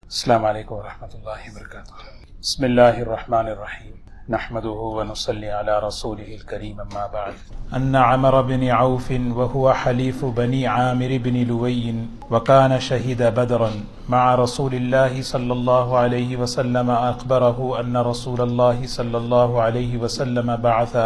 السلام علیکم ورحمۃ اللہ وبرکاتہ۔ بسم اللہ الرحمن الرحیم، نحمده ونصلی علی رسوله الکریم، اما بعد۔ ان عمر بن عوف وهو حلیف بنی عامر بن لوی وكان شهد بدرا مع رسول الله صلی اللہ علیہ وسلم اخبره ان رسول الله صلی اللہ علیہ وسلم بعث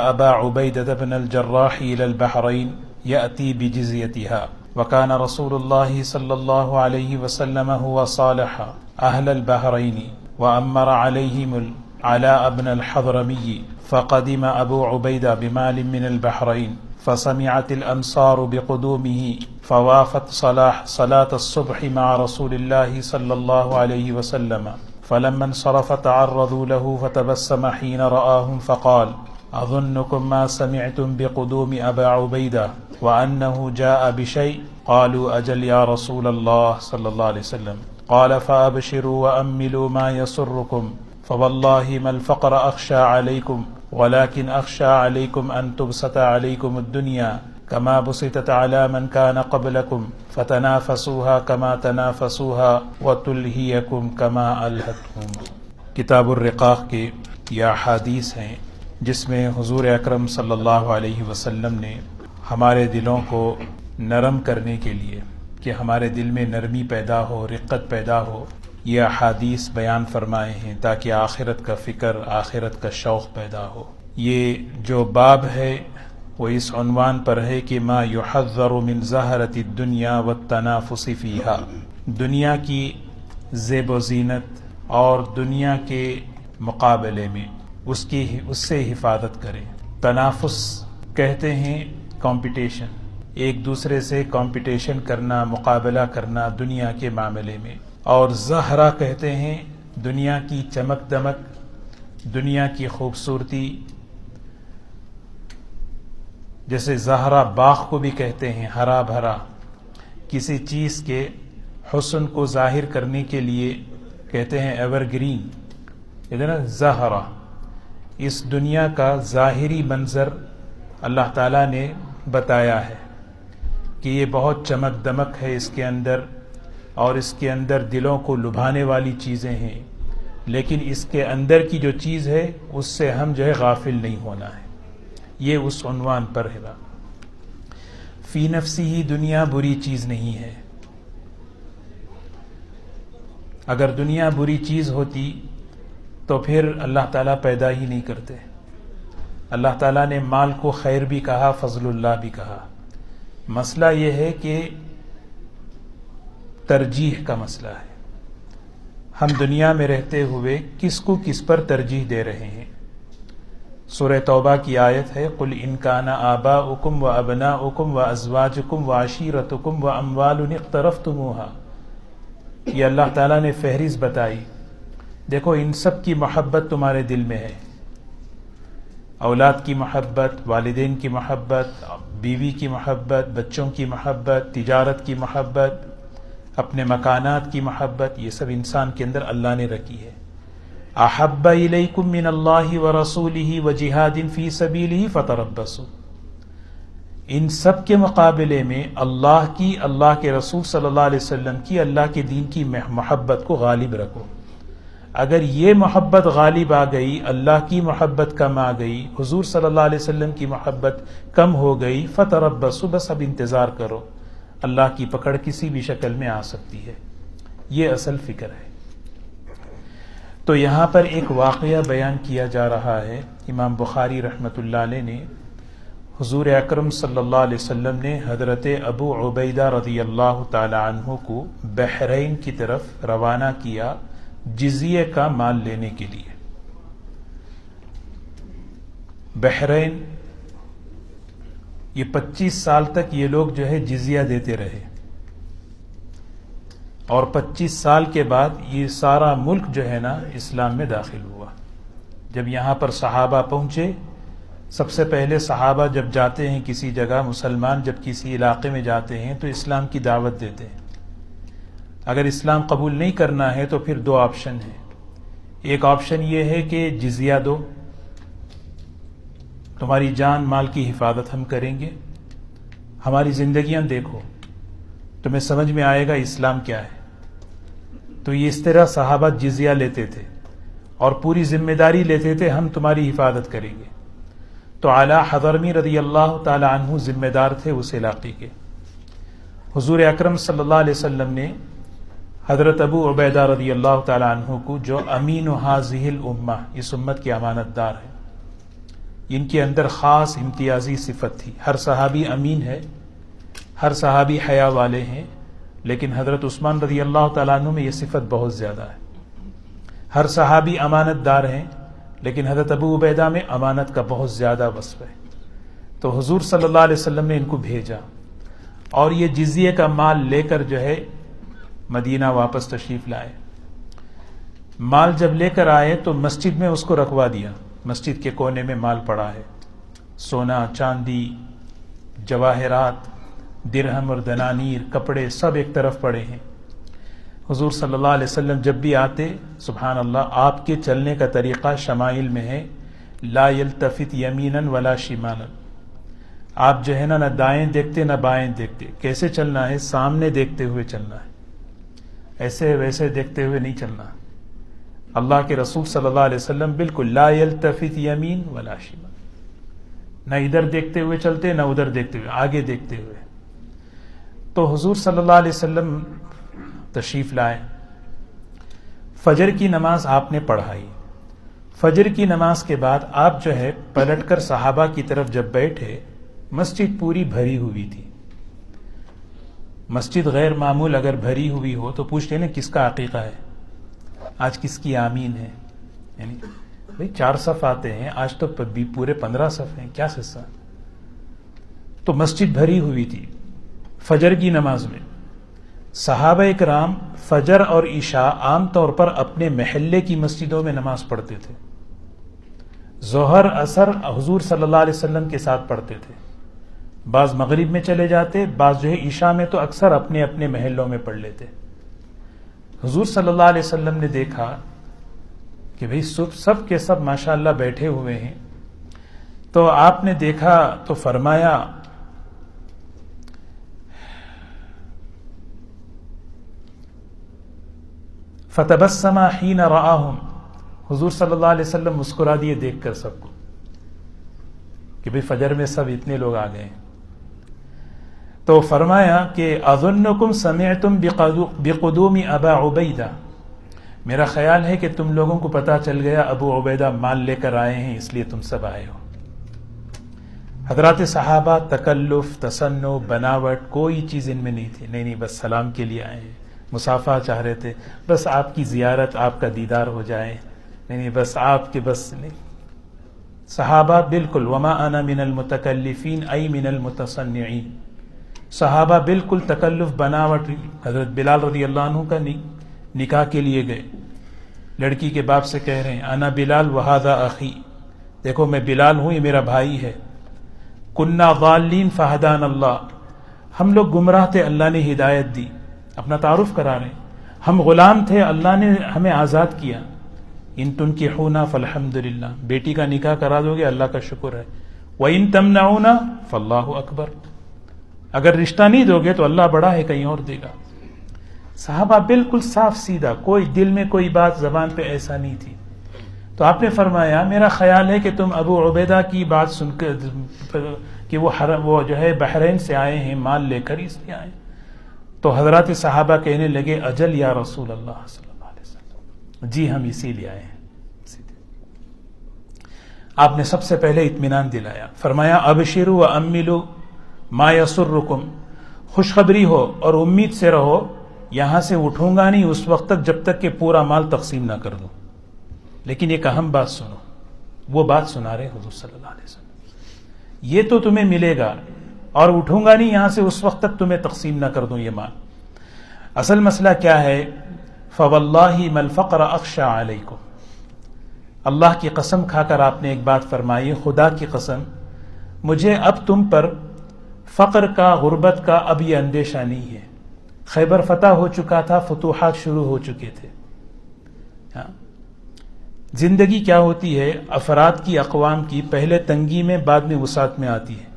ابا عبیدة بن الجراح الى البحرین یأتی بجزیتها، وكان رسول الله صلى الله عليه وسلم هو صالح أهل البحرين وأمر عليهم العلاء بن الحضرمي، فقدم أبو عبيدة بمال من البحرين، فسمعت الأنصار بقدومه فوافت صلاة الصبح مع رسول الله صلى الله عليه وسلم، فلما انصرف تعرضوا له فتبسم حين رآهم فقال: أظنكم ما سمعتم بقدوم أبا عبيدة وأنه جاء بشيء؟ قالوا أجل يا رسول الله صلى الله عليه وسلم، قال فأبشروا وأملوا ما يسركم، فوالله ما الفقر أخشى عليكم ولكن أخشى عليكم أن تبسط عليكم الدنيا كما بسطت على من كان قبلكم، فتنافسوها كما تنافسوها وتلهيكم كما ألهتهم۔ کتاب الرقاق کے یہ احادیث ہیں جس میں حضور اکرم صلی اللہ علیہ وسلم نے ہمارے دلوں کو نرم کرنے کے لیے کہ ہمارے دل میں نرمی پیدا ہو، رقت پیدا ہو، یہ احادیث بیان فرمائے ہیں تاکہ آخرت کا فکر، آخرت کا شوق پیدا ہو۔ یہ جو باب ہے وہ اس عنوان پر ہے کہ ما یحذر من زہرۃ الدنیا والتنافس فیہا، دنیا کی زیب و زینت اور دنیا کے مقابلے میں اس سے حفاظت کریں۔ تنافس کہتے ہیں کمپٹیشن، ایک دوسرے سے کمپٹیشن کرنا، مقابلہ کرنا دنیا کے معاملے میں، اور زہرہ کہتے ہیں دنیا کی چمک دمک، دنیا کی خوبصورتی، جیسے زہرہ باغ کو بھی کہتے ہیں ہرا بھرا، کسی چیز کے حسن کو ظاہر کرنے کے لیے کہتے ہیں ایور گرین، یہ نا زہرہ۔ اس دنیا کا ظاہری منظر اللہ تعالیٰ نے بتایا ہے کہ یہ بہت چمک دمک ہے اس کے اندر، اور اس کے اندر دلوں کو لبھانے والی چیزیں ہیں، لیکن اس کے اندر کی جو چیز ہے اس سے ہم جو ہے غافل نہیں ہونا ہے۔ یہ اس عنوان پر ہے۔ فی نفسی ہی دنیا بری چیز نہیں ہے۔ اگر دنیا بری چیز ہوتی تو پھر اللہ تعالیٰ پیدا ہی نہیں کرتے۔ اللہ تعالیٰ نے مال کو خیر بھی کہا، فضل اللہ بھی کہا۔ مسئلہ یہ ہے کہ ترجیح کا مسئلہ ہے۔ ہم دنیا میں رہتے ہوئے کس کو کس پر ترجیح دے رہے ہیں؟ سورہ توبہ کی آیت ہے قل ان کان آباؤکم وابناؤکم وازواجکم وعشیرتکم واموال اقترفتموها۔ یہ اللہ تعالیٰ نے فہرست بتائی، دیکھو ان سب کی محبت تمہارے دل میں ہے، اولاد کی محبت، والدین کی محبت، بیوی کی محبت، بچوں کی محبت، تجارت کی محبت، اپنے مکانات کی محبت، یہ سب انسان کے اندر اللہ نے رکھی ہے۔ احب الیکم من اللہ ورسولہ وجہاد فی سبیلہ فتربصوا۔ ان سب کے مقابلے میں اللہ کی، اللہ کے رسول صلی اللہ علیہ وسلم کی، اللہ کے دین کی محبت کو غالب رکھو۔ اگر یہ محبت غالب آ گئی، اللہ کی محبت کم آ گئی، حضور صلی اللہ علیہ وسلم کی محبت کم ہو گئی، فتربصوا، بس اب انتظار کرو، اللہ کی پکڑ کسی بھی شکل میں آ سکتی ہے۔ یہ اصل فکر ہے۔ تو یہاں پر ایک واقعہ بیان کیا جا رہا ہے۔ امام بخاری رحمۃ اللہ علیہ نے حضور اکرم صلی اللہ علیہ وسلم نے حضرت ابو عبیدہ رضی اللہ تعالی عنہ کو بحرین کی طرف روانہ کیا جزیے کا مال لینے کے لیے۔ بحرین، یہ 25 سال تک یہ لوگ جو ہے جزیہ دیتے رہے، اور 25 سال کے بعد یہ سارا ملک جو ہے نا اسلام میں داخل ہوا۔ جب یہاں پر صحابہ پہنچے، سب سے پہلے صحابہ جب جاتے ہیں کسی جگہ، مسلمان جب کسی علاقے میں جاتے ہیں تو اسلام کی دعوت دیتے ہیں۔ اگر اسلام قبول نہیں کرنا ہے تو پھر دو آپشن ہیں۔ ایک آپشن یہ ہے کہ جزیہ دو، تمہاری جان مال کی حفاظت ہم کریں گے، ہماری زندگیاں دیکھو، تمہیں سمجھ میں آئے گا اسلام کیا ہے۔ تو یہ اس طرح صحابہ جزیہ لیتے تھے اور پوری ذمہ داری لیتے تھے، ہم تمہاری حفاظت کریں گے۔ تو علا حضرمی رضی اللہ تعالی عنہ ذمہ دار تھے اس علاقے کے۔ حضور اکرم صلی اللہ علیہ وسلم نے حضرت ابو عبیدہ رضی اللہ تعالی عنہ کو، جو امین ھذہ الامہ، اس امت کے امانت دار ہیں، ان کے اندر خاص امتیازی صفت تھی۔ ہر صحابی امین ہے، ہر صحابی حیا والے ہیں، لیکن حضرت عثمان رضی اللہ تعالیٰ عنہ میں یہ صفت بہت زیادہ ہے۔ ہر صحابی امانت دار ہیں، لیکن حضرت ابو عبیدہ میں امانت کا بہت زیادہ وصف ہے۔ تو حضور صلی اللہ علیہ وسلم نے ان کو بھیجا اور یہ جزیے کا مال لے کر جو ہے مدینہ واپس تشریف لائے۔ مال جب لے کر آئے تو مسجد میں اس کو رکھوا دیا، مسجد کے کونے میں مال پڑا ہے، سونا چاندی جواہرات درہم اور دنانیر کپڑے سب ایک طرف پڑے ہیں۔ حضور صلی اللہ علیہ وسلم جب بھی آتے، سبحان اللہ، آپ کے چلنے کا طریقہ شمائل میں ہے، لا یلتفت یمینا ولا شمالا، آپ جو ہے نہ دائیں دیکھتے نہ بائیں دیکھتے۔ کیسے چلنا ہے؟ سامنے دیکھتے ہوئے چلنا ہے، ایسے ویسے دیکھتے ہوئے نہیں چلنا۔ اللہ کے رسول صلی اللہ علیہ وسلم بالکل لا یلتفت یمین ولا شمال، نہ ادھر دیکھتے ہوئے چلتے نہ ادھر دیکھتے ہوئے، آگے دیکھتے ہوئے۔ تو حضور صلی اللہ علیہ وسلم تشریف لائے، فجر کی نماز آپ نے پڑھائی۔ فجر کی نماز کے بعد آپ جو ہے پلٹ کر صحابہ کی طرف جب بیٹھے، مسجد پوری بھری ہوئی تھی۔ مسجد غیر معمول اگر بھری ہوئی ہو تو پوچھتے ہیں نا کس کا عقیقہ ہے، آج کس کی آمین ہے، یعنی بھئی 4 صف آتے ہیں، آج تو پورے 15 صف ہیں، کیا حصہ؟ تو مسجد بھری ہوئی تھی فجر کی نماز میں۔ صحابہ اکرام فجر اور عشاء عام طور پر اپنے محلے کی مسجدوں میں نماز پڑھتے تھے، ظہر عصر حضور صلی اللہ علیہ وسلم کے ساتھ پڑھتے تھے، بعض مغرب میں چلے جاتے، بعض جو ہے عشاء میں، تو اکثر اپنے اپنے محلوں میں پڑھ لیتے۔ حضور صلی اللہ علیہ وسلم نے دیکھا کہ بھئی سب کے سب ماشاءاللہ بیٹھے ہوئے ہیں، تو آپ نے دیکھا تو فرمایا فتبسم حین رآہم، حضور صلی اللہ علیہ وسلم مسکرا دیے دیکھ کر سب کو کہ بھئی فجر میں سب اتنے لوگ آ گئے۔ تو فرمایا کہ اظنکم سمعتم بقدوم ابا عبیدہ، میرا خیال ہے کہ تم لوگوں کو پتہ چل گیا ابو عبیدہ مال لے کر آئے ہیں، اس لیے تم سب آئے ہو۔ حضرات صحابہ تکلف تصنع بناوٹ کوئی چیز ان میں نہیں تھی، نہیں بس سلام کے لیے آئے ہیں، مسافہ چاہ رہے تھے، بس آپ کی زیارت آپ کا دیدار ہو جائے، نہیں بس آپ کے بس نہیں۔ صحابہ بالکل وما انا من المتکلفین ای من المتصنعین، صحابہ بالکل تکلف بناوٹ۔ حضرت بلال رضی اللہ عنہ کا نکاح کے لیے گئے، لڑکی کے باپ سے کہہ رہے ہیں انا بلال وہذا اخی، دیکھو میں بلال ہوں، یہ میرا بھائی ہے۔ کنا ضالین فہدان اللہ، ہم لوگ گمراہ تھے، اللہ نے ہدایت دی، اپنا تعارف کرا رہے ہیں۔ ہم غلام تھے، اللہ نے ہمیں آزاد کیا۔ ان تنکحونا فالحمدللہ، بیٹی کا نکاح کرا دو گے اللہ کا شکر ہے۔ وَإِن تمنعونا فاللہ اکبر، اگر رشتہ نہیں دو گے تو اللہ بڑا ہے، کہیں اور دے گا۔ صحابہ بالکل صاف سیدھا، کوئی دل میں کوئی بات زبان پہ ایسا نہیں تھی۔ تو آپ نے فرمایا میرا خیال ہے کہ تم ابو عبیدہ کی بات سن کر کہ وہ جو ہے بحرین سے آئے ہیں مال لے کر، اس لیے آئے۔ تو حضرات صحابہ کہنے لگے اجل یا رسول اللہ صلی اللہ علیہ وسلم، جی ہم اسی لیے آئے ہیں۔ آپ نے سب سے پہلے اطمینان دلایا، فرمایا ابشروا واملوا ما یسرکم، خوشخبری ہو اور امید سے رہو، یہاں سے اٹھوں گا نہیں اس وقت تک جب تک کہ پورا مال تقسیم نہ کر دوں۔ لیکن ایک اہم بات سنو، وہ بات سنا رہے حضور صلی اللہ علیہ وسلم، یہ تو تمہیں ملے گا اور اٹھوں گا نہیں یہاں سے اس وقت تک تمہیں تقسیم نہ کر دوں یہ مال۔ اصل مسئلہ کیا ہے؟ فواللہ ما الفقر اخشى علیکم، اللہ کی قسم کھا کر آپ نے ایک بات فرمائی، خدا کی قسم مجھے اب تم پر فقر کا غربت کا اب یہ اندیشہ نہیں ہے۔ خیبر فتح ہو چکا تھا، فتوحات شروع ہو چکے تھے۔ زندگی کیا ہوتی ہے افراد کی، اقوام کی، پہلے تنگی میں بعد میں وسعت میں آتی ہے۔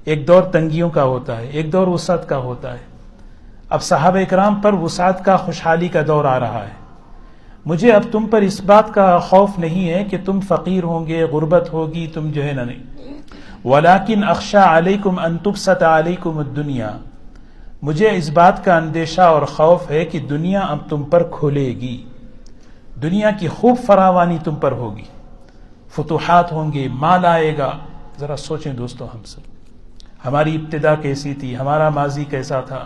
ایک دور تنگیوں کا ہوتا ہے، ایک دور وسعت کا ہوتا ہے۔ اب صحابہ اکرام پر وسعت کا خوشحالی کا دور آ رہا ہے. مجھے اب تم پر اس بات کا خوف نہیں ہے کہ تم فقیر ہوں گے، غربت ہوگی، تم جو ہے نا نہیں. وَلَكِنْ أَخْشَىٰ عَلَيْكُمْ أَن تُبْسَطَ عَلَيْكُمُ الدُّنْيَا، مجھے اس بات کا اندیشہ اور خوف ہے کہ دنیا اب تم پر کھلے گی، دنیا کی خوب فراوانی تم پر ہوگی، فتوحات ہوں گے، مال آئے گا. ذرا سوچیں دوستو، ہم سب ہماری ابتدا کیسی تھی، ہمارا ماضی کیسا تھا،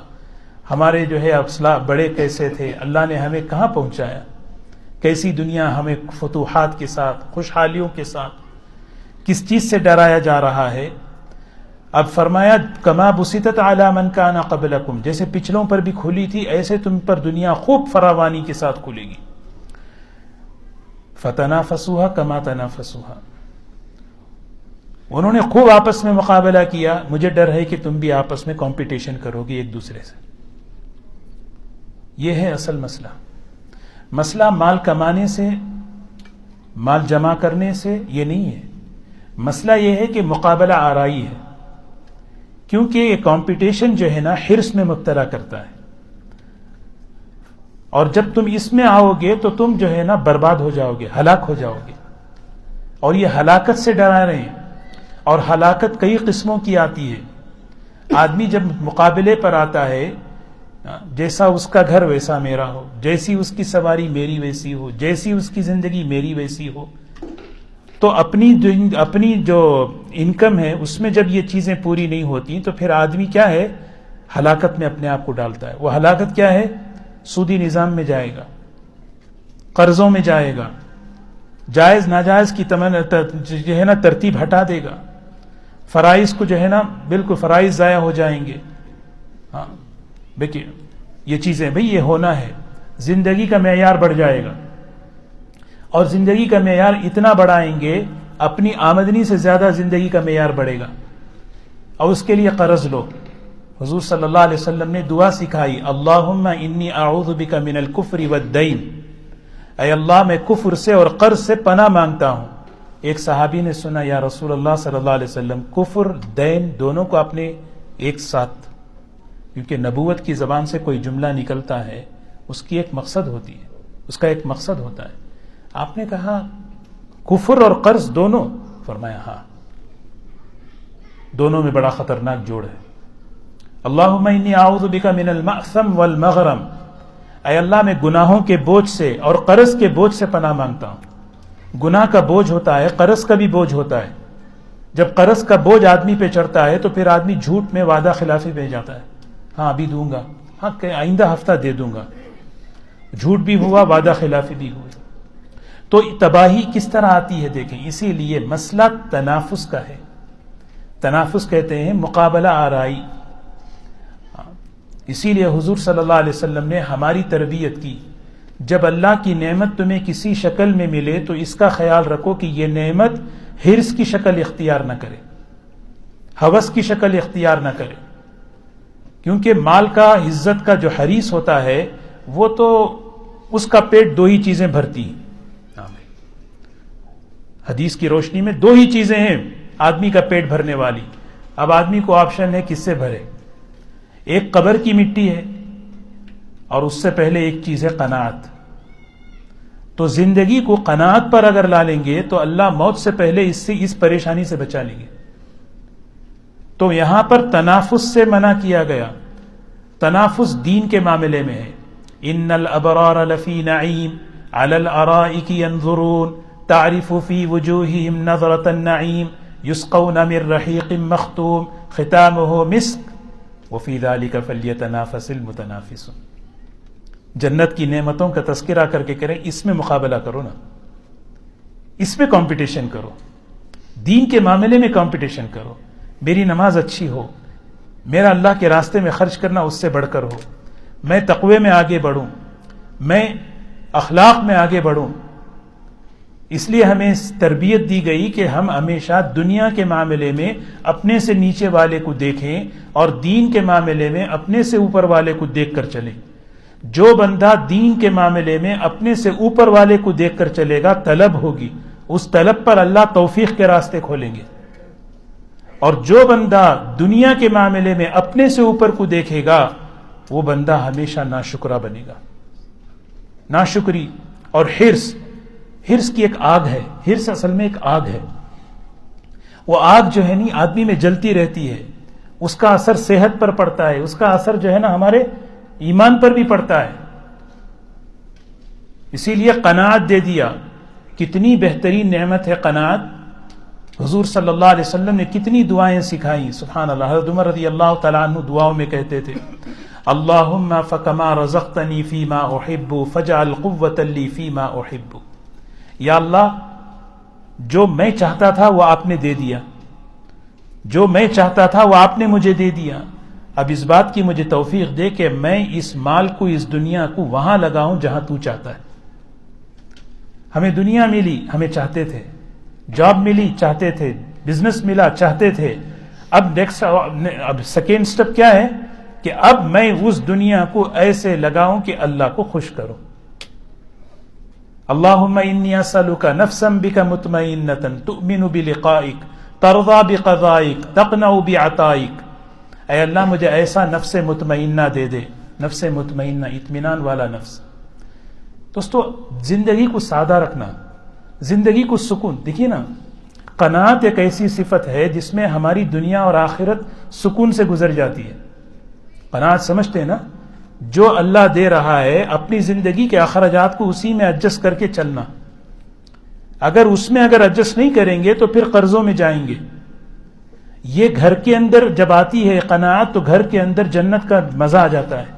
ہمارے جو ہے اسلاف بڑے کیسے تھے، اللہ نے ہمیں کہاں پہنچایا، کیسی دنیا ہمیں فتوحات کے ساتھ، خوشحالیوں کے ساتھ، کس چیز سے ڈرایا جا رہا ہے. اب فرمایا کما بسطت علی من کان قبلکم، جیسے پچھلوں پر بھی کھلی تھی ایسے تم پر دنیا خوب فراوانی کے ساتھ کھلے گی. فتنافسوها کما تنافسوها، انہوں نے خوب آپس میں مقابلہ کیا. مجھے ڈر ہے کہ تم بھی آپس میں کمپٹیشن کرو گے ایک دوسرے سے. یہ ہے اصل مسئلہ. مسئلہ مال کمانے سے، مال جمع کرنے سے یہ نہیں ہے. مسئلہ یہ ہے کہ مقابلہ آرائی ہے، کیونکہ یہ کمپٹیشن جو ہے نا حرص میں مبتلا کرتا ہے، اور جب تم اس میں آؤ گے تو تم جو ہے نا برباد ہو جاؤ گے، ہلاک ہو جاؤ گے. اور یہ ہلاکت سے ڈرا رہے ہیں، اور ہلاکت کئی قسموں کی آتی ہے. آدمی جب مقابلے پر آتا ہے، جیسا اس کا گھر ویسا میرا ہو، جیسی اس کی سواری میری ویسی ہو، جیسی اس کی زندگی میری ویسی ہو، تو اپنی جو انکم ہے اس میں جب یہ چیزیں پوری نہیں ہوتی تو پھر آدمی کیا ہے، ہلاکت میں اپنے آپ کو ڈالتا ہے. وہ ہلاکت کیا ہے؟ سودی نظام میں جائے گا، قرضوں میں جائے گا، جائز ناجائز کی جو ہے نا ترتیب ہٹا دے گا، فرائض کو جو ہے نا بالکل فرائض ضائع ہو جائیں گے. ہاں دیکھیے یہ چیزیں بھئی یہ ہونا ہے. زندگی کا معیار بڑھ جائے گا، اور زندگی کا معیار اتنا بڑھائیں گے، اپنی آمدنی سے زیادہ زندگی کا معیار بڑھے گا، اور اس کے لیے قرض لو. حضور صلی اللہ علیہ وسلم نے دعا سکھائی، اللہم انی اعوذ بک من الکفر والدین، اے اللہ میں کفر سے اور قرض سے پناہ مانگتا ہوں. ایک صحابی نے سنا، یا رسول اللہ صلی اللہ علیہ وسلم، کفر دین دونوں کو آپ نے ایک ساتھ، کیونکہ نبوت کی زبان سے کوئی جملہ نکلتا ہے اس کی ایک مقصد ہوتی ہے، اس کا ایک مقصد ہوتا ہے. آپ نے کہا کفر اور قرض دونوں؟ فرمایا ہاں، دونوں میں بڑا خطرناک جوڑ ہے. اللہم انی اعوذ بک من المأثم والمغرم، اے اللہ میں گناہوں کے بوجھ سے اور قرض کے بوجھ سے پناہ مانگتا ہوں. گناہ کا بوجھ ہوتا ہے، قرض کا بھی بوجھ ہوتا ہے. جب قرض کا بوجھ آدمی پہ چڑھتا ہے تو پھر آدمی جھوٹ میں وعدہ خلافی پہ جاتا ہے. ہاں ابھی دوں گا، ہاں آئندہ ہفتہ دے دوں گا. جھوٹ بھی ہوا، وعدہ خلافی بھی ہوئی. تو تباہی کس طرح آتی ہے دیکھیں. اسی لیے مسئلہ تنافس کا ہے. تنافس کہتے ہیں مقابلہ آرائی. اسی لیے حضور صلی اللہ علیہ وسلم نے ہماری تربیت کی، جب اللہ کی نعمت تمہیں کسی شکل میں ملے تو اس کا خیال رکھو کہ یہ نعمت حرص کی شکل اختیار نہ کرے، ہوس کی شکل اختیار نہ کرے. کیونکہ مال کا، عزت کا جو حریص ہوتا ہے وہ تو اس کا پیٹ دو ہی چیزیں بھرتی ہیں. حدیث کی روشنی میں دو ہی چیزیں ہیں آدمی کا پیٹ بھرنے والی. اب آدمی کو آپشن ہے کس سے بھرے. ایک قبر کی مٹی ہے، اور اس سے پہلے ایک چیز ہے قناعت. تو زندگی کو قناعت پر اگر لا لیں گے تو اللہ موت سے پہلے اس پریشانی سے بچا لیں گے. تو یہاں پر تنافس سے منع کیا گیا. تنافس دین کے معاملے میں ہے. ان الابرار لفی نعیم علی الارائک ینظرون تعرف فی وجوہہم نظرۃ النعیم یسقون من رحیق مختوم ختامہ مسک وفی ذلک فلیتنافس المتنافسون. جنت کی نعمتوں کا تذکرہ کر کے کریں، اس میں مقابلہ کرو نا، اس میں کمپٹیشن کرو. دین کے معاملے میں کمپٹیشن کرو. میری نماز اچھی ہو، میرا اللہ کے راستے میں خرچ کرنا اس سے بڑھ کر ہو، میں تقوی میں آگے بڑھوں، میں اخلاق میں آگے بڑھوں. اس لیے ہمیں تربیت دی گئی کہ ہم ہمیشہ دنیا کے معاملے میں اپنے سے نیچے والے کو دیکھیں اور دین کے معاملے میں اپنے سے اوپر والے کو دیکھ کر چلیں. جو بندہ دین کے معاملے میں اپنے سے اوپر والے کو دیکھ کر چلے گا، طلب ہوگی، اس طلب پر اللہ توفیق کے راستے کھولیں گے. اور جو بندہ دنیا کے معاملے میں اپنے سے اوپر کو دیکھے گا وہ بندہ ہمیشہ ناشکرا بنے گا. ناشکری اور ہرس کی ایک آگ ہے. ہرس اصل میں ایک آگ ہے. وہ آگ جو ہے نہیں آدمی میں جلتی رہتی ہے. اس کا اثر صحت پر پڑتا ہے, اس کا اثر جو ہے نا ہمارے ایمان پر بھی پڑتا ہے. اسی لیے قناعت دے دیا. کتنی بہترین نعمت ہے قناعت. حضور صلی اللہ علیہ وسلم نے کتنی دعائیں سکھائیں. سبحان اللہ. حضرت عمر رضی اللہ تعالیٰ عنہ دعاؤں میں کہتے تھے اللہم فکما رزقتنی فیما احب فجعل قوۃ لی فیما احب. یا اللہ جو میں چاہتا تھا وہ آپ نے دے دیا, جو میں چاہتا تھا وہ آپ نے مجھے دے دیا. اب اس بات کی مجھے توفیق دے کہ میں اس مال کو, اس دنیا کو وہاں لگاؤں جہاں تو چاہتا ہے. ہمیں دنیا ملی, ہمیں چاہتے تھے. جاب ملی, چاہتے تھے. بزنس ملا, چاہتے تھے. اب سیکنڈ سٹیپ کیا ہے کہ اب میں اس دنیا کو ایسے لگاؤں کہ اللہ کو خوش کروں. اللہم انی اسألک نفسا بک مطمئنۃ تؤمن بلقائک ترضی بقضائک تقنع بعطائک. اے اللہ مجھے ایسا نفس مطمئنہ دے دے. نفس مطمئنہ, اطمینان والا نفس. دوستو زندگی کو سادہ رکھنا, زندگی کو سکون. دیکھیے نا, قناعت ایک ایسی صفت ہے جس میں ہماری دنیا اور آخرت سکون سے گزر جاتی ہے. قناعت سمجھتے ہیں نا, جو اللہ دے رہا ہے اپنی زندگی کے اخراجات کو اسی میں ایڈجسٹ کر کے چلنا. اگر اس میں ایڈجسٹ نہیں کریں گے تو پھر قرضوں میں جائیں گے. یہ گھر کے اندر جب آتی ہے قناعت تو گھر کے اندر جنت کا مزہ آ جاتا ہے.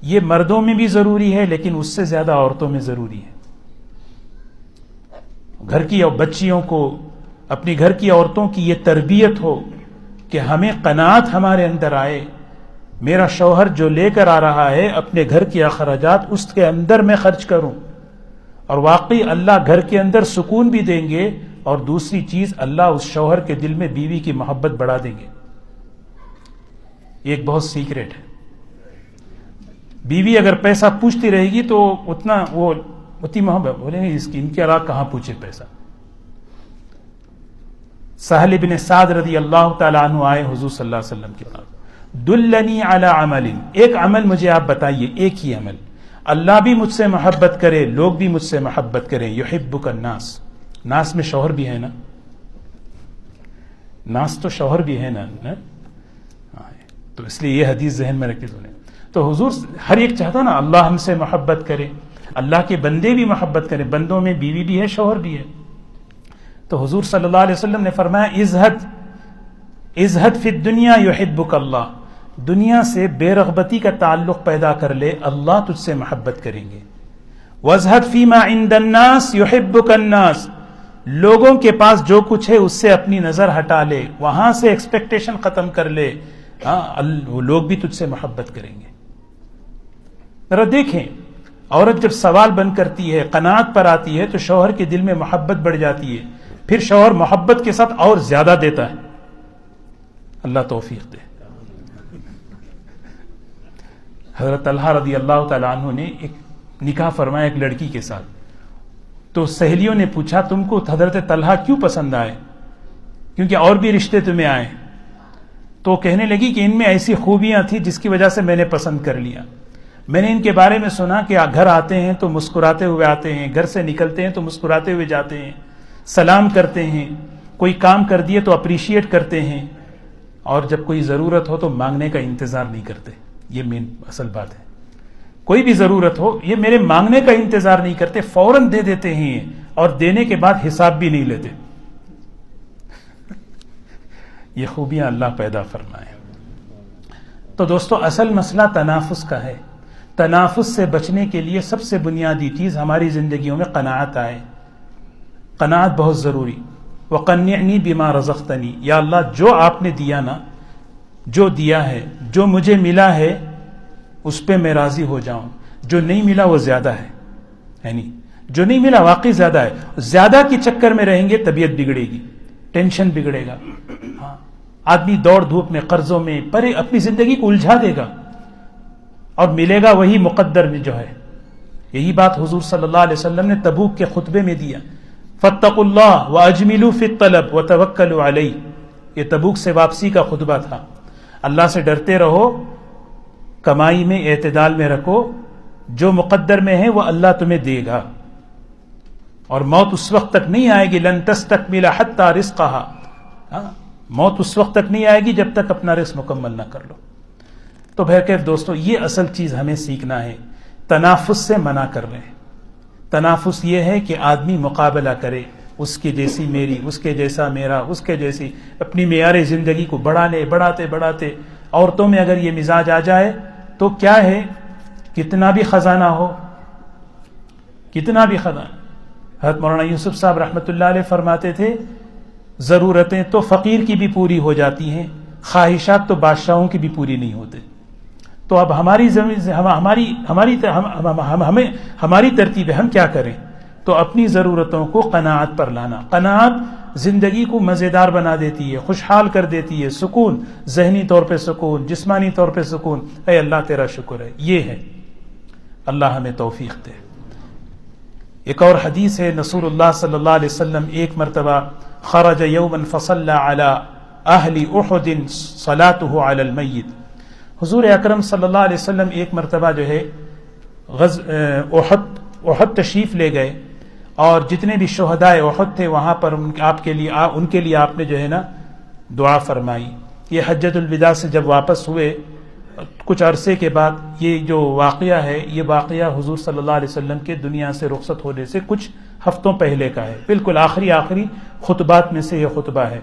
یہ مردوں میں بھی ضروری ہے لیکن اس سے زیادہ عورتوں میں ضروری ہے. گھر کی بچیوں کو, اپنی گھر کی عورتوں کی یہ تربیت ہو کہ ہمیں قناعت ہمارے اندر آئے. میرا شوہر جو لے کر آ رہا ہے اپنے گھر کے اخراجات اس کے اندر میں خرچ کروں, اور واقعی اللہ گھر کے اندر سکون بھی دیں گے, اور دوسری چیز اللہ اس شوہر کے دل میں بیوی کی محبت بڑھا دیں گے. یہ ایک بہت سیکریٹ ہے. بیوی اگر پیسہ پوچھتی رہے گی تو اتنی محبت بولیں گے اس کی, ان کے علاوہ کہاں پوچھے پیسہ. سہل بن سعد رضی اللہ تعالیٰ عنہ آئے حضور صلی اللہ علیہ وسلم کے پاس. دلنی علی عمل, ایک عمل مجھے آپ بتائیے, ایک ہی عمل, اللہ بھی مجھ سے محبت کرے, لوگ بھی مجھ سے محبت کریں. یحبک الناس. ناس میں شوہر بھی ہے نا, ناس تو شوہر بھی ہے نا, تو اس لیے یہ حدیث ذہن میں رکھے سنیں. تو حضور ہر ایک چاہتا نا اللہ ہم سے محبت کرے, اللہ کے بندے بھی محبت کریں. بندوں میں بیوی بھی ہے, شوہر بھی ہے. تو حضور صلی اللہ علیہ وسلم نے فرمایا ازہد فی الدنیا یحبک اللہ. دنیا سے بے رغبتی کا تعلق پیدا کر لے, اللہ تجھ سے محبت کریں گے. وازہد فیما عند الناس یحبک الناس. لوگوں کے پاس جو کچھ ہے اس سے اپنی نظر ہٹا لے, وہاں سے ایکسپیکٹیشن ختم کر لے, وہ لوگ بھی تجھ سے محبت کریں گے. ذرا دیکھیں, عورت جب سوال بن کرتی ہے, قناعت پر آتی ہے تو شوہر کے دل میں محبت بڑھ جاتی ہے. پھر شوہر محبت کے ساتھ اور زیادہ دیتا ہے. اللہ توفیق دے. حضرت طلحہ رضی اللہ تعالیٰ عنہ نے ایک نکاح فرمایا ایک لڑکی کے ساتھ. تو سہیلیوں نے پوچھا تم کو حضرت طلحہ کیوں پسند آئے, کیونکہ اور بھی رشتے تمہیں آئے. تو کہنے لگی کہ ان میں ایسی خوبیاں تھیں جس کی وجہ سے میں نے پسند کر لیا. میں نے ان کے بارے میں سنا کہ گھر آتے ہیں تو مسکراتے ہوئے آتے ہیں, گھر سے نکلتے ہیں تو مسکراتے ہوئے جاتے ہیں, سلام کرتے ہیں, کوئی کام کر دیے تو اپریشیٹ کرتے ہیں, اور جب کوئی ضرورت ہو تو مانگنے کا انتظار نہیں کرتے. یہ مین اصل بات ہے. کوئی بھی ضرورت ہو یہ میرے مانگنے کا انتظار نہیں کرتے, فوراً دے دیتے ہیں, اور دینے کے بعد حساب بھی نہیں لیتے. یہ خوبیاں اللہ پیدا فرمائے. تو دوستو اصل مسئلہ تنافس کا ہے. تنافس سے بچنے کے لیے سب سے بنیادی چیز ہماری زندگیوں میں قناعت آئے. قناعت بہت ضروری. وقنعنی بما رزقتنی, یا اللہ جو آپ نے دیا نا, جو دیا ہے, جو مجھے ملا ہے اس پہ میں راضی ہو جاؤں. جو نہیں ملا وہ زیادہ ہے, یعنی جو نہیں ملا واقعی زیادہ ہے. زیادہ کے چکر میں رہیں گے طبیعت بگڑے گی, ٹینشن بگڑے گا. ہاں, آدمی دوڑ دھوپ میں, قرضوں میں پرے اپنی زندگی کو الجھا دے گا, اور ملے گا وہی مقدر میں جو ہے. یہی بات حضور صلی اللہ علیہ وسلم نے تبوک کے خطبے میں دیا. فاتقوا اللہ واجملوا فی الطلب وتوکلوا علیہ. یہ تبوک سے واپسی کا خطبہ تھا. اللہ سے ڈرتے رہو, کمائی میں اعتدال میں رکھو، جو مقدر میں ہے وہ اللہ تمہیں دے گا، اور موت اس وقت تک نہیں آئے گی، لن تستکمل حتی رزقها، موت اس وقت تک نہیں آئے گی جب تک اپنا رزق مکمل نہ کر لو۔ تو بہرکیف دوستو، یہ اصل چیز ہمیں سیکھنا ہے۔ تنافس سے منع کر رہے ہیں۔ تنافس یہ ہے کہ آدمی مقابلہ کرے، اس کی جیسی میری، اس کے جیسا میرا، اس کے جیسی، اپنی معیار زندگی کو بڑھا لے، بڑھاتے عورتوں میں اگر یہ مزاج آ جائے تو کیا ہے، کتنا بھی خزانہ ہو، کتنا بھی خزانہ۔ حضرت مولانا یوسف صاحب رحمۃ اللہ علیہ فرماتے تھے، ضرورتیں تو فقیر کی بھی پوری ہو جاتی ہیں، خواہشات تو بادشاہوں کی بھی پوری نہیں ہوتے۔ تو اب ہماری زمین سے ہماری ترتیب ہے، ہم کیا کریں؟ تو اپنی ضرورتوں کو قناعت پر لانا۔ قناعت زندگی کو مزیدار بنا دیتی ہے، خوشحال کر دیتی ہے، سکون، ذہنی طور پہ سکون، جسمانی طور پہ سکون۔ اے اللہ تیرا شکر ہے، یہ ہے۔ اللہ ہمیں توفیق دے۔ ایک اور حدیث ہے، رسول اللہ صلی اللہ علیہ وسلم ایک مرتبہ خرج یوما فصلى على اہل احد صلاته على المیت، حضور اکرم صلی اللہ علیہ وسلم ایک مرتبہ جو ہے احد تشریف لے گئے، اور جتنے بھی شہدائے احد تھے وہاں پر ان کے لیے آپ نے جو ہے نا دعا فرمائی۔ یہ حجۃ الوداع سے جب واپس ہوئے کچھ عرصے کے بعد، یہ جو واقعہ ہے یہ واقعہ حضور صلی اللہ علیہ وسلم کے دنیا سے رخصت ہونے سے کچھ ہفتوں پہلے کا ہے، بالکل آخری خطبات میں سے یہ خطبہ ہے۔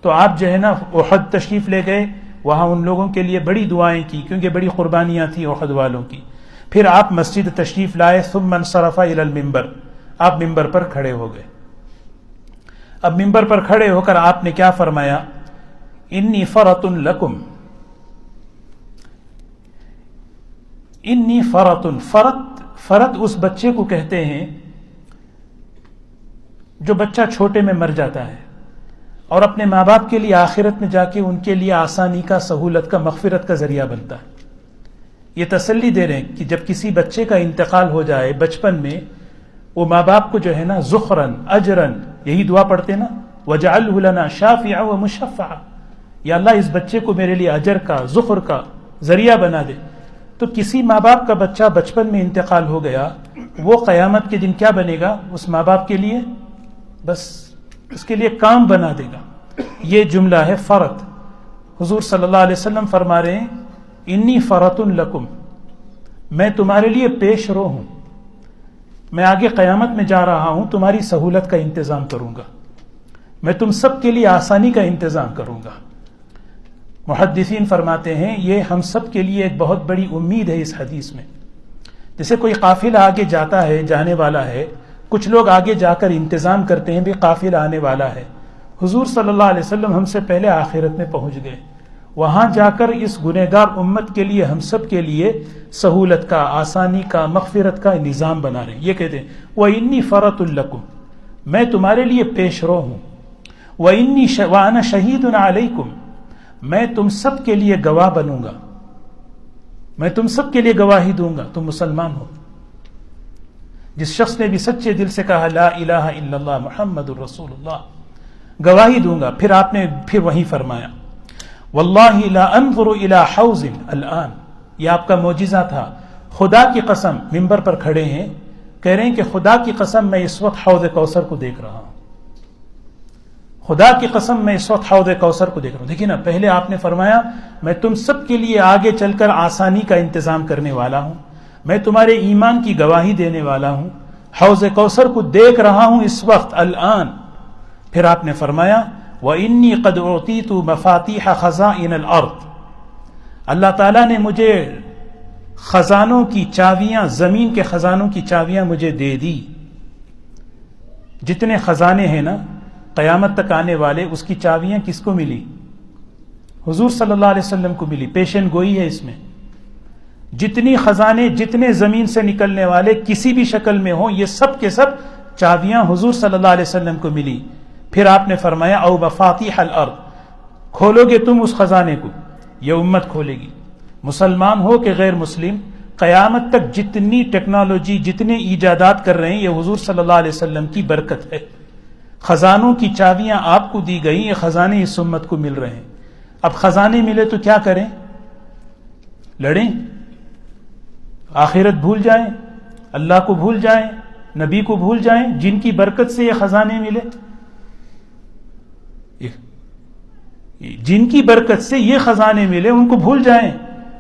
تو آپ جو ہے نا احد تشریف لے گئے، وہاں ان لوگوں کے لیے بڑی دعائیں کی، کیونکہ بڑی قربانیاں تھیں احد والوں کی۔ پھر آپ مسجد تشریف لائے، ثم انصرف الى المنبر، آپ ممبر پر کھڑے ہو گئے۔ اب ممبر پر کھڑے ہو کر آپ نے کیا فرمایا؟ انی فرط لکم، انی فرط، فرط اس بچے کو کہتے ہیں جو بچہ چھوٹے میں مر جاتا ہے اور اپنے ماں باپ کے لیے آخرت میں جا کے ان کے لیے آسانی کا، سہولت کا، مغفرت کا ذریعہ بنتا ہے۔ یہ تسلی دے رہے ہیں کہ جب کسی بچے کا انتقال ہو جائے بچپن میں، وہ ماں باپ کو جو ہے نا ذخراً اجراً، یہی دعا پڑھتے نا، وجعلہ لنا شافعا ومشفعا، یا اللہ اس بچے کو میرے لیے اجر کا، ذخر کا ذریعہ بنا دے۔ تو کسی ماں باپ کا بچہ بچپن میں انتقال ہو گیا، وہ قیامت کے دن کیا بنے گا؟ اس ماں باپ کے لیے بس اس کے لیے کام بنا دے گا۔ یہ جملہ ہے فرط۔ حضور صلی اللہ علیہ وسلم فرما رہے ہیں، انی فرط لکم، میں تمہارے لیے پیش رو ہوں، میں آگے قیامت میں جا رہا ہوں، تمہاری سہولت کا انتظام کروں گا، میں تم سب کے لیے آسانی کا انتظام کروں گا۔ محدثین فرماتے ہیں یہ ہم سب کے لیے ایک بہت بڑی امید ہے اس حدیث میں۔ جیسے کوئی قافلہ آگے جاتا ہے، جانے والا ہے، کچھ لوگ آگے جا کر انتظام کرتے ہیں بھی قافلہ آنے والا ہے۔ حضور صلی اللہ علیہ وسلم ہم سے پہلے آخرت میں پہنچ گئے، وہاں جا کر اس گنہگار امت کے لیے، ہم سب کے لیے سہولت کا، آسانی کا، مغفرت کا نظام بنا رہے ہیں۔ یہ کہتے ہیں وَإِنِّي فَرَطٌ لَكُمْ، میں تمہارے لیے پیش رو ہوں، وَأَنَا شَهِيدٌ عَلَيْكُمْ، میں تم سب کے لیے گواہ بنوں گا، میں تم سب کے لیے گواہی دوں گا، تم مسلمان ہو۔ جس شخص نے بھی سچے دل سے کہا لا الہ الا اللہ محمد الرسول اللہ، گواہی دوں گا۔ پھر آپ نے پھر وہیں فرمایا واللہ لا انظر الى حوض الان، یہ آپ کا معجزہ تھا۔ خدا کی قسم، منبر پر کھڑے ہیں، کہہ رہے ہیں کہ خدا کی قسم میں اس وقت حوض کوثر کو دیکھ رہا ہوں، خدا کی قسم میں اس وقت حوض کوثر کو دیکھ رہا ہوں۔ دیکھیے نا، پہلے آپ نے فرمایا میں تم سب کے لیے آگے چل کر آسانی کا انتظام کرنے والا ہوں، میں تمہارے ایمان کی گواہی دینے والا ہوں، حوض کوثر کو دیکھ رہا ہوں اس وقت الان۔ پھر آپ نے فرمایا وَإِنِّي قَدْ أُعْطِيتُ مَفَاتِيحَ خَزَائِنَ الْأَرْضِ، اللہ تعالیٰ نے مجھے خزانوں کی چابیاں، زمین کے خزانوں کی چابیاں مجھے دے دی۔ جتنے خزانے ہیں نا قیامت تک آنے والے، اس کی چابیاں کس کو ملی؟ حضور صلی اللہ علیہ وسلم کو ملی۔ پیشن گوئی ہے اس میں، جتنی خزانے، جتنے زمین سے نکلنے والے کسی بھی شکل میں ہوں، یہ سب کے سب چابیاں حضور صلی اللہ علیہ وسلم کو ملی۔ پھر آپ نے فرمایا او مفاتیح الارض، کھولو گے تم اس خزانے کو، یہ امت کھولے گی، مسلمان ہو کہ غیر مسلم، قیامت تک جتنی ٹیکنالوجی، جتنے ایجادات کر رہے ہیں، یہ حضور صلی اللہ علیہ وسلم کی برکت ہے۔ خزانوں کی چابیاں آپ کو دی گئی، یہ خزانے اس امت کو مل رہے ہیں۔ اب خزانے ملے تو کیا کریں؟ لڑیں؟ آخرت بھول جائیں، اللہ کو بھول جائیں، نبی کو بھول جائیں جن کی برکت سے یہ خزانے ملے، جن کی برکت سے یہ خزانے ملے ان کو بھول جائیں۔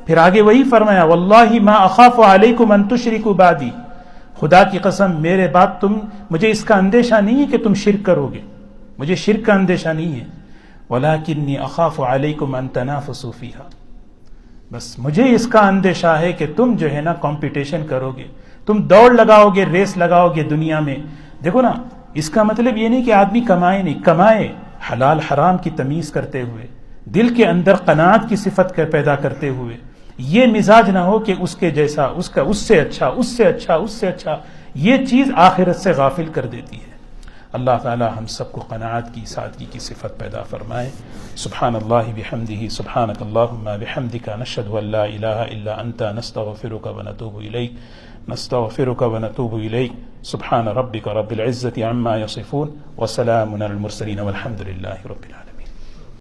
پھر آگے وہی فرمایا واللہ ما اخاف علیکم ان تشرکوا بعدی، خدا کی قسم میرے بعد مجھے اس کا اندیشہ نہیں ہے کہ تم شرک کرو گے، مجھے شرک کا اندیشہ نہیں ہے، ولکنی اخاف علیکم ان تنافسوا فیہا، بس مجھے اس کا اندیشہ ہے کہ تم جو ہے نا کمپٹیشن کرو گے، تم دوڑ لگاؤ گے، ریس لگاؤ گے دنیا میں۔ دیکھو نا، اس کا مطلب یہ نہیں کہ آدمی کمائے نہیں، کمائے حلال حرام کی تمیز کرتے ہوئے، دل کے اندر قناعت کی صفت پیدا کرتے ہوئے، یہ مزاج نہ ہو کہ اس کے جیسا، اس سے اچھا، اس سے اچھا، اس سے اچھا، یہ چیز آخرت سے غافل کر دیتی ہے۔ اللہ تعالی ہم سب کو قناعت کی، سادگی کی صفت پیدا فرمائے۔ سبحان اللہ بحمدہ، سبحانک اللہم بحمدک، نشہد ان لا الہ الا انت، نستغفرک ونتوب الیک، نستغفرک ونتوب الیک۔ سبحان ربک رب العزة عما یصفون، وسلام علی المرسلین، والحمد للہ رب العالمین۔